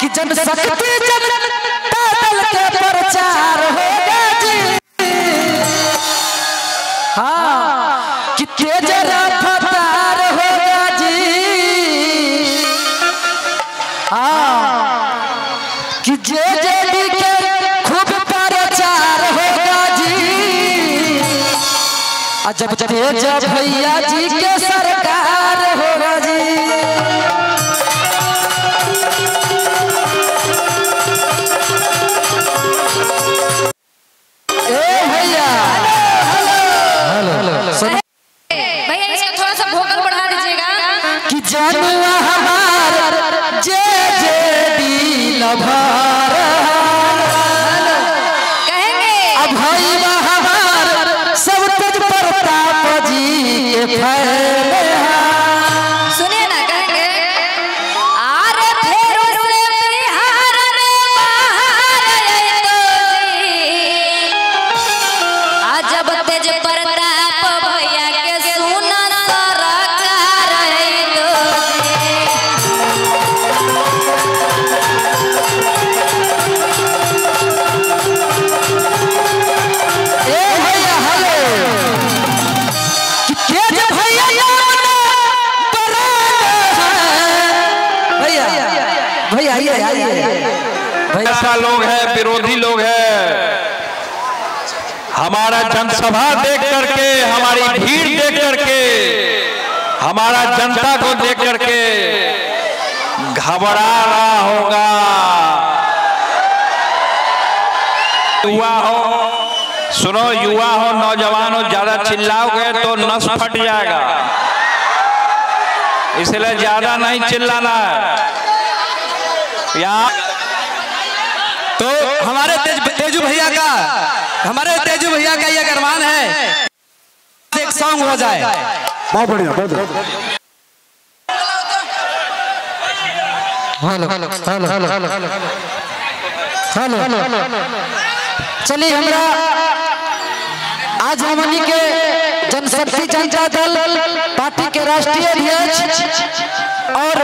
कि जनशक्ति जनता दल के प्रचार होगा जी। हाँ कि तेज रफ्तार होगा जी। हाँ कि जेजेडी के खूब प्रचार होगा जी। जब तेज भैया जी के सरकार होगा जी। भैया इसका थोड़ा सा वोकल बढ़ा दीजिएगा कि जनुआ हमार जेजेडी लभार कहेंगे। अब भैया हमार सब तेज प्रताप जी के फैले। सुनिए ना कहेंगे आरे फेरो से बिहार में बाहर आए तो जी। जब तेज प्रताप भैया के सुना सरकार आए तो जी। ए भैया हेलो कि तेज भैया भैया भैया ऐसा लोग हैं, विरोधी लोग हैं, हमारा जनसभा देख करके, हमारी भीड़ देख करके, हमारा जनता को देख करके घबरा रहा होगा। युवा हो, सुनो, युवा हो, नौजवान हो, ज्यादा चिल्लाओगे तो नस फट जाएगा, इसलिए ज्यादा नहीं चिल्लाना है। तो हमारे तेजू भैया का ये अरमान है एक सॉन्ग हो जाए। बहुत बढ़िया, बहुत बढ़िया। Hello hello hello hello hello चलिए हमरा आज हमनी के जनशक्ति जनता दल पार्टी के राष्ट्रीय अध्यक्ष और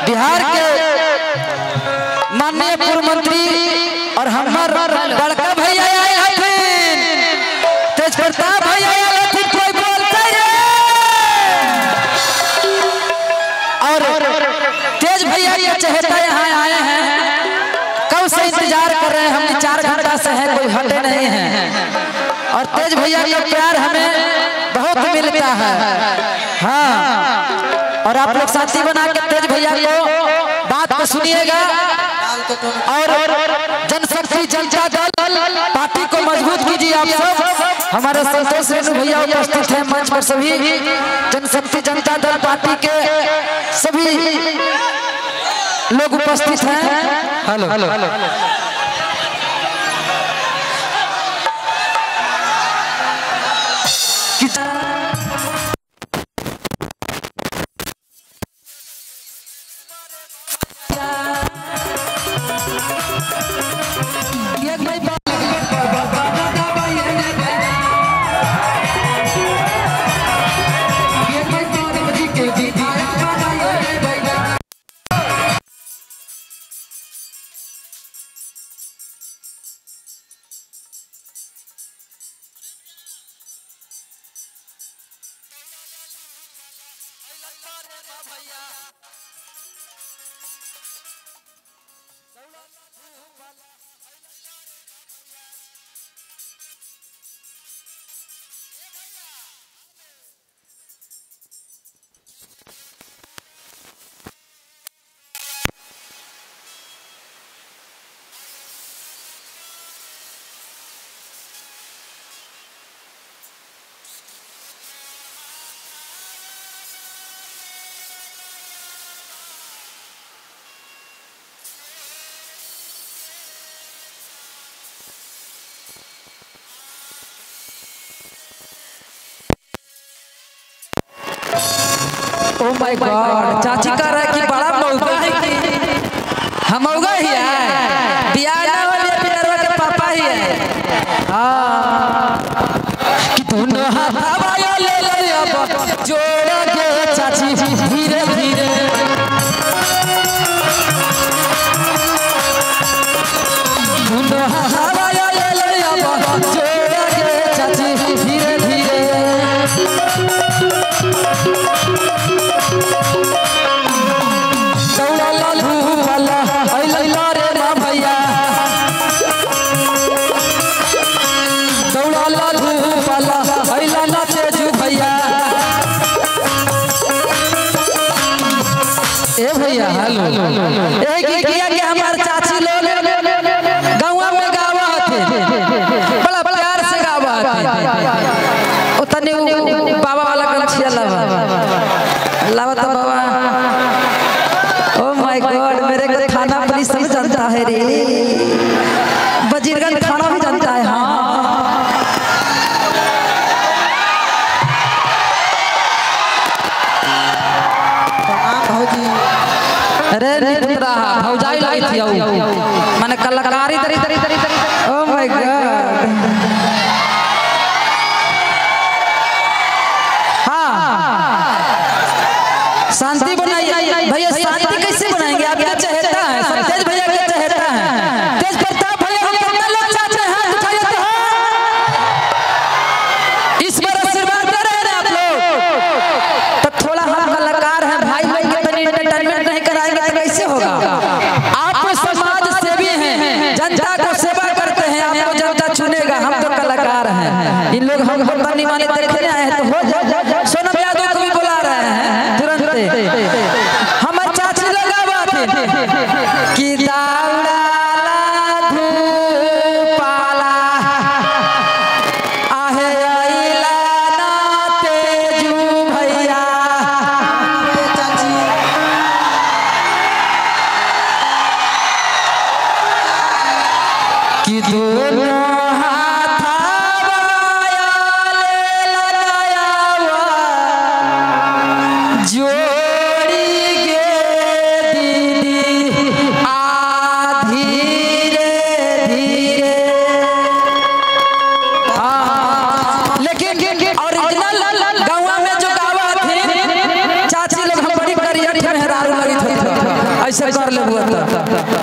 बिहार के माननीय पूर्व मंत्री और हमार बड़का भैया आए हथिन, तेज प्रताप भैया आए हथिन, कोई बोलते और तेज भैया के चहेता यहाँ आए हैं, कब से इंतजार कर रहे हैं, हम 4 घंटा से हैं, कोई हटे नहीं है और तेज भैया का प्यार हमें बहुत मिलता है। हाँ और आप लोग साथी बना के तेज भैया को बात को सुनिएगा और जनशक्ति जनता दल पार्टी को मजबूत कीजिए। आप सब हमारे संतोष रेणु भैया उपस्थित हैं मंच पर, सभी जनशक्ति जनता दल पार्टी के सभी लोग उपस्थित हैं। Hello hello oh my God, चाची कह रहा है कि बड़ा मौका है कि हम मौका ही है, बियाह ना वाले पिलरवा के पापा ही है। हाँ कि दोनों हाथ आवायो ले ले अब जोड़ के चाची धीरे धीरे एक गीतिया के हमारे चाची लोग गाँव में गावा थे, बड़ा प्यार से गावा थे। उतने बाबा वाला गलछिया लावा था बाबा। ओ माय गॉड, मेरे को थाना पुलिस सब जानता है रे, वजीरगंज थाना भी जानता है। हाँ अरे निपुत्रा भौजाई लाई थी माने कलाकारी तरी तरी तरी तरी। Oh my God. हाँ शांति बनाइए भैया, शांति कैसे बनाएंगे? आप क्या चाहता है? तेज भैया क्या चाहता है? तेज प्रताप भैया हम कितना लोग चाहते हैं? हाथ उठाइए तो इस बार आशीर्वाद दे रहे हैं आप लोग। तो थोड़ा हम कलाकार हैं भाई, लोग के एंटरटेनमेंट नहीं कराएंगे तो कैसे होगा? आप समाज सेवी हैं, जनता को सेवा करते हैं, आपको जनता चुनेगा। हम तो कलाकार हैं, इन लोग हमको बनने वाले देखने आए हैं तो हो जाए। सोनम यादव को भी बुला रहे हैं तुरंत। हमारे चाची लोग आवाज कि दाउड़ाला धूपाला आहे आइला ना तेजू भैया। चाची कि दोनों ऐसे कर ले हुआ था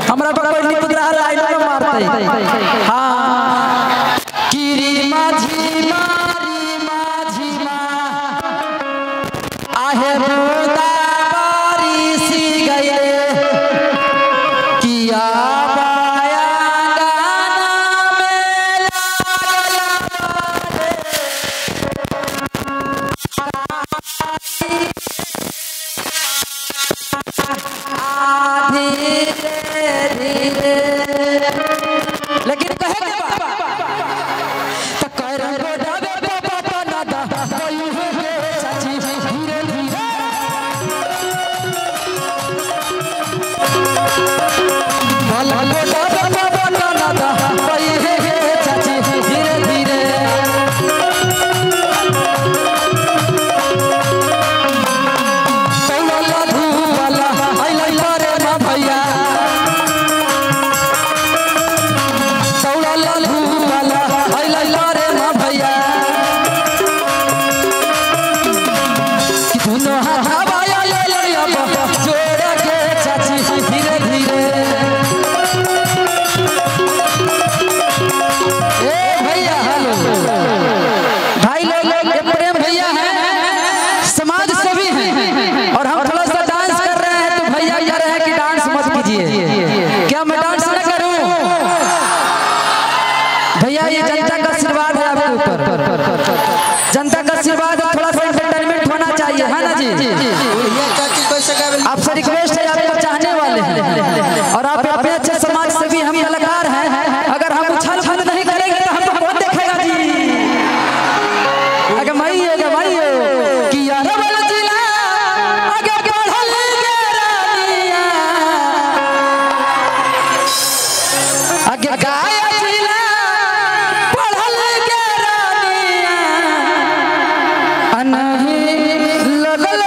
हमरा पर निपुत्रा लाइन में मारते। हाँ कीरी माझी मारी माझी माँ आहे बूंदा बारिश गए किया बाया गाना में धीरे धीरे। लेकिन कहे तो कर चाची धीरे धीरे चाची धीरे धीरे। जनता का आशीर्वाद, थोड़ा सा एंटरटेनमेंट होना चाहिए, है ना जी? आपसे रिक्वेस्ट है, आप चाहने वाले हैं और आप अपने अच्छे समाज से भी हम कलाकार हैं। अगर हम उछल कूद नहीं करेंगे तो हमको कौन देखेगा जी? अगर मई होगा मई हो कि यार वाला जिला आगे बढ़ल के रानिया आगे गाय जिला बढ़ल के रानिया अनही लगल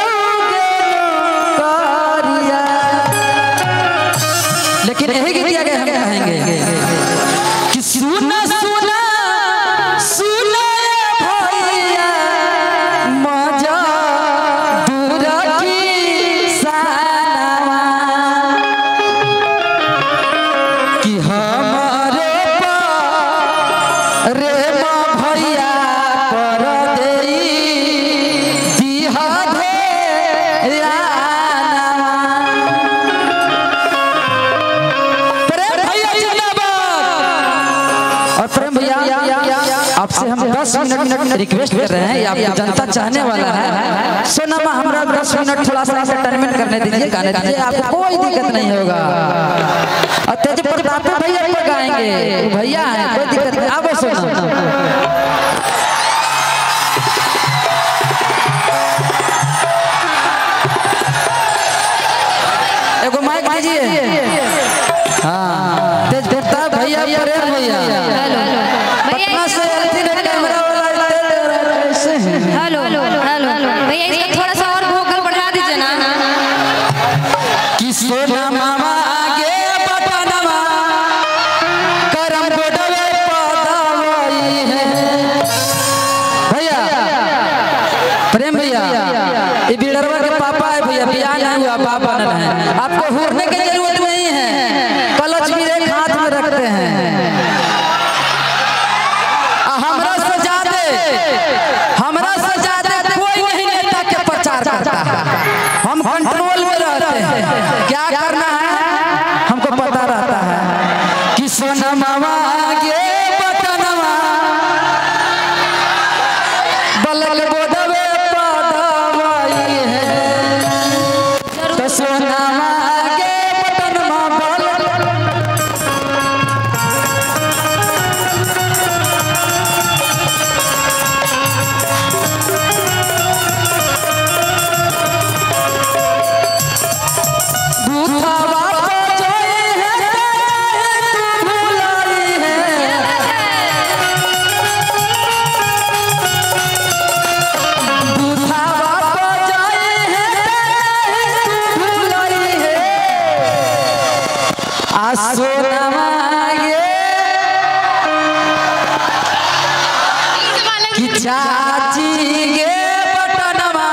लेकिन यही गीतिया के हम कहेंगे कि सुना सुना सुना भैया मजा दूर की साना कि हमारे रे भैया कर देई दिहा दे और 10 मिनट रिक्वेस्ट कर रहे हैं, आपको जनता चाहने वाला है। सोनमा हमरा 10 मिनट थोड़ा सा एंटरटेनमेंट करने दीजिए, गाने दीजिए, आपको कोई दिक्कत नहीं होगा। और तेज प्रताप भैया पर गाएंगे, भैया है, कोई दिक्कत नहीं। आप सुनो एगो माइक दीजिए। हाँ तेज प्रताप भैया, प्रेम भैया, पटना से कैमरा वाला कैसे हैं? हेलो भैया, इसको थोड़ा सा और वोकल बढ़ा दीजिए ना। कि सोना मामा आगे पटनवा करम बोडवे पदावई है। भैया प्रेम भैया, ये बिलरवा के पापा है भैया, बियाह नहीं हुआ, बाप बनल है। आपको हुरने की जरूरत नहीं है, कलच भी एक हाथ में रखते हैं। हमरा से ज्यादा कोई नहीं नेता के प्रचार करता है। हम कंट्रोल में रहते हैं, क्या करना है हमको पता रहता है। कि सोना मामा आगे बटनवा बलक बोडवे पदावई है। तो सोना आगे बटनवा बलक भूखावा पजोई है, तू भुलाई है। भूखावा पजोई है, तू भुलाई है। आ सोनमा गे कि चाची गे बटनवा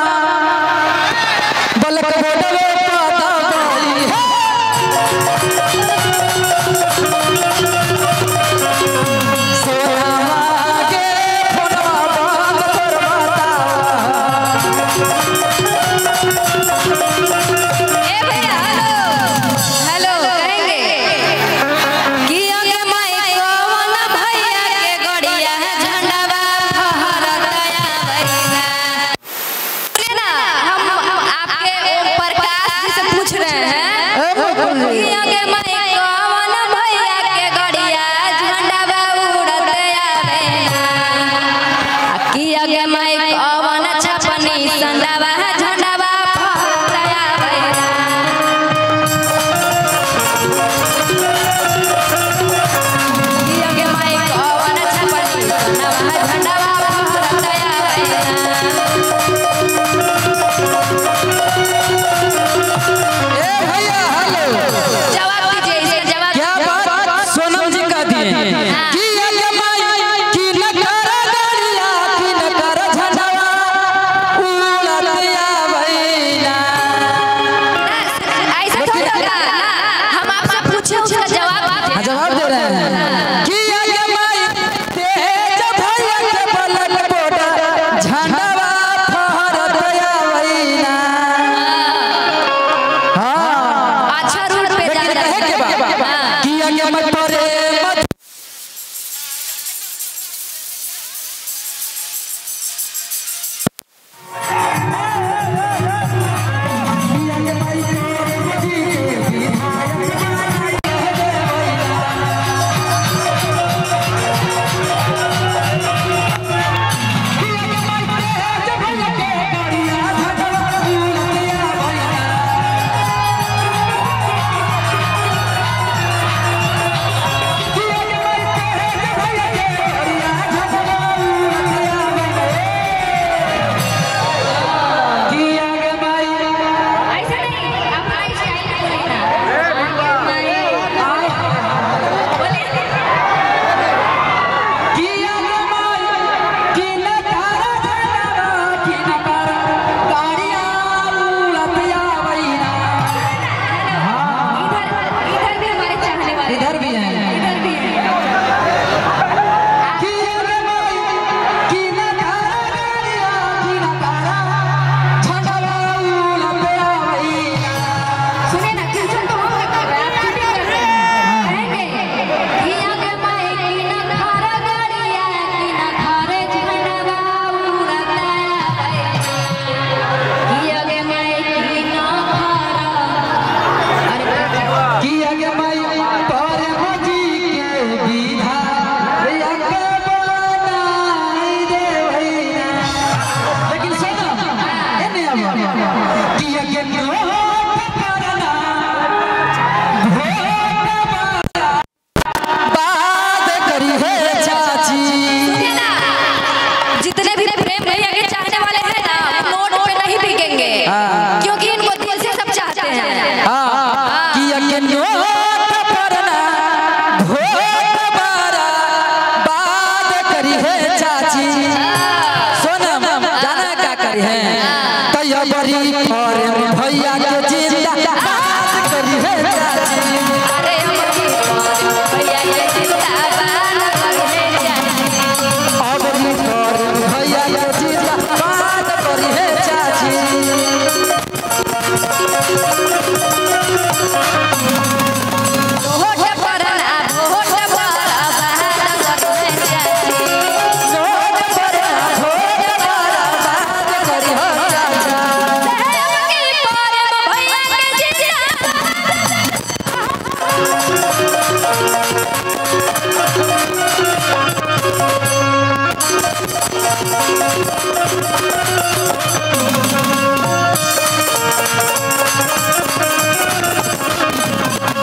बलक बोडवे पदावई है। सोनमा गे फोनवा बंद कर ए भैया हेलो कहेंगे कि अगे माई कौन भैया के गड़िया है झंडावा फहरतया भैया। सुनिए ना, हम आपके ओम प्रकाश जी से पूछ रहे हैं कि अगे माई कौन भैया के गड़िया झंडावा उड़तया भैया। कि अगे माई कौन छपनी संडावा झंडावा फहरतया भैया। कि अगे माई कौन छपनी संडावा झंडावा फहरतया भैया। ए भैया हेलो, जवाब दीजिए, इसका जवाब क्या बात सोनम जी का दिए कि ये माई की न कर गड़िया की न कर झंडवा उड़तिया भैया। ऐसा थोड़ी होगा। हम आपसे पूछे, उसका जवाब दीजिए। जवाब दे रहे हैं कि ये माई तेज भैया के बलक बोडा झंडवा फहरतया भैया। हाँ अच्छा रूट पे जा रहे कहे के बा हैं। कि ये मत परे मत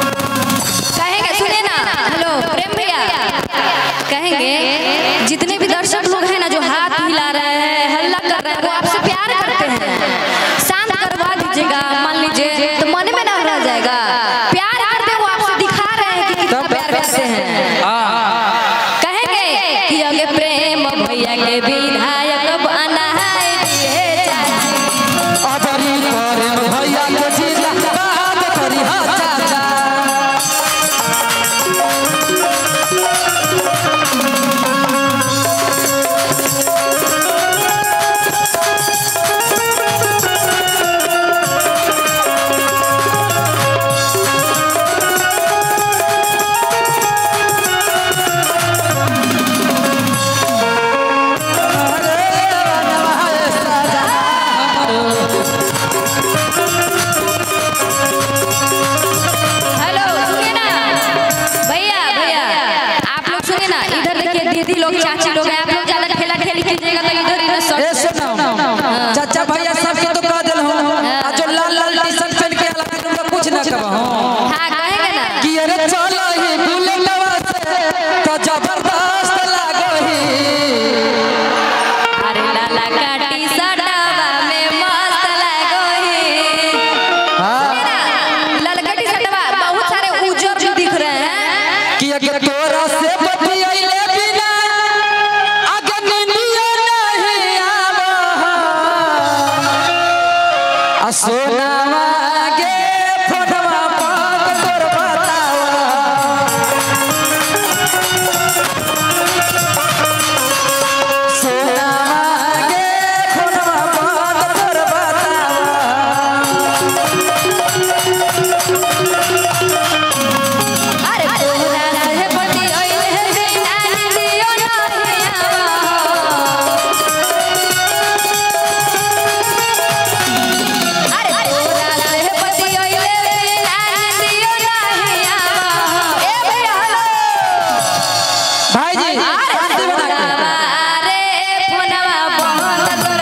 कहेंगे, सुने ना, हेलो प्रेम भैया, कहेंगे जितने भी दर्शक लोग हैं ना जो हाथ हिला रहे हैं, हल्ला कर रहे हैं, वो आपसे प्यार करते हैं, शांत करवा दीजिएगा। मान लीजिए तो मन में ना रह जाएगा। प्यार करते वो आपसे दिखा रहे हैं कि कितना प्यार करते हैं। कहेंगे कि अगे प्रेम भैया के विधायक बना है ये चाची। अबरी प्रेम भैया के जिंदाबाद करी हा चाचा। हेलो सुनिए ना भैया, भैया आप लोग सुनिए ना, इधर देखिए दीदी लोग चाची लोग हैं, आप लोग ज्यादा खेला खेली कीजिएगा तो इधर इधर सब। ए सुनो चाचा भैया सब तो कह दिल हूं, आ जो लाल लाल टी-शर्ट पहन के आला तुमका कुछ ना कहबो। हाँ कहेंगे ना कि अरे चलो ही बुलेटवा से तो जबरदस्त लागही। अरे लाला का टी-शर्टवा में मस्त लगोही। सुनिए ना, ललका टी-शर्टवा बहुत सारे उज्जर भी दिख रहे हैं। कि अगर तोरा से बतियाइले बिना अगर नींदियो नहीं आवो। आ सोनावा गे फोटवा पात तोर बतावा। सोनावा गे फोटवा पात तोर बतावा। अरे तोरा से बतियाइले बिना नींदियो नहीं आवो। अरे तोरा से बतियाइले बिना नींदियो नहीं आवो। ए भैया हेलो भाई जी शांति बना के। रे फोनवा बंद कर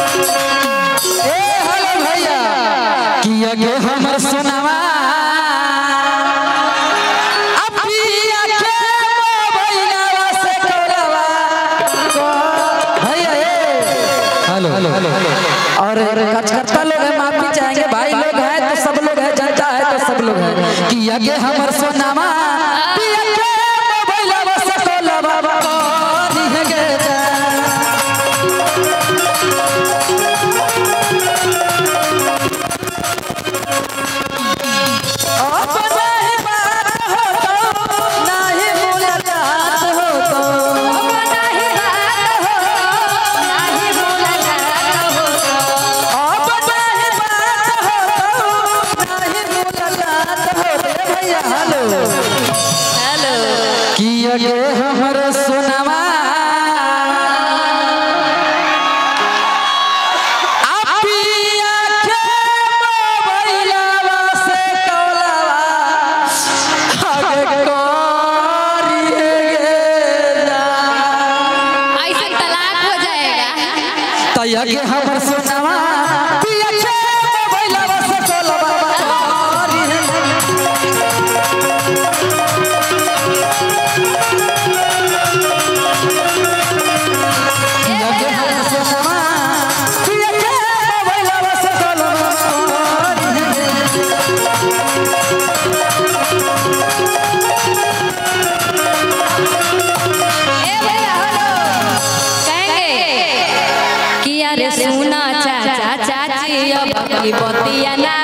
ए हेलो भैया कि अगे हमर सोनावा अब पिया के मोबाइलवा से कोलवा भैया हेलो और कचकत्ता लोग है, माफी चाहेंगे भाई लोग है तो सब लोग है, जनता है तो सब लोग है। कि अगे हमर सोनावा पिया के मोबाइलवा से कोलवा नी गे जा। अब नहीं बात हो तो नहीं मुलाकात हो तो। नहीं बात हो नहीं मुलाकात हो। अब नहीं बात हो तो नहीं मुलाकात हो। भैया हेलो हेलो कि अगे हमर सोनावा आप पिया के मोबाइलवा से कोलवा आगे करिए जा। ऐसे तलाक हो जाएगा। तो अगे हमर सोनावा पिया के मोबाइलवा से कोलवा करिए। अगे हमर सोनावा पिया के मोबाइलवा से कोलवा ए भैया हेलो कहेंगे कि अरे सुना चाचा चाची अब की बतिया ना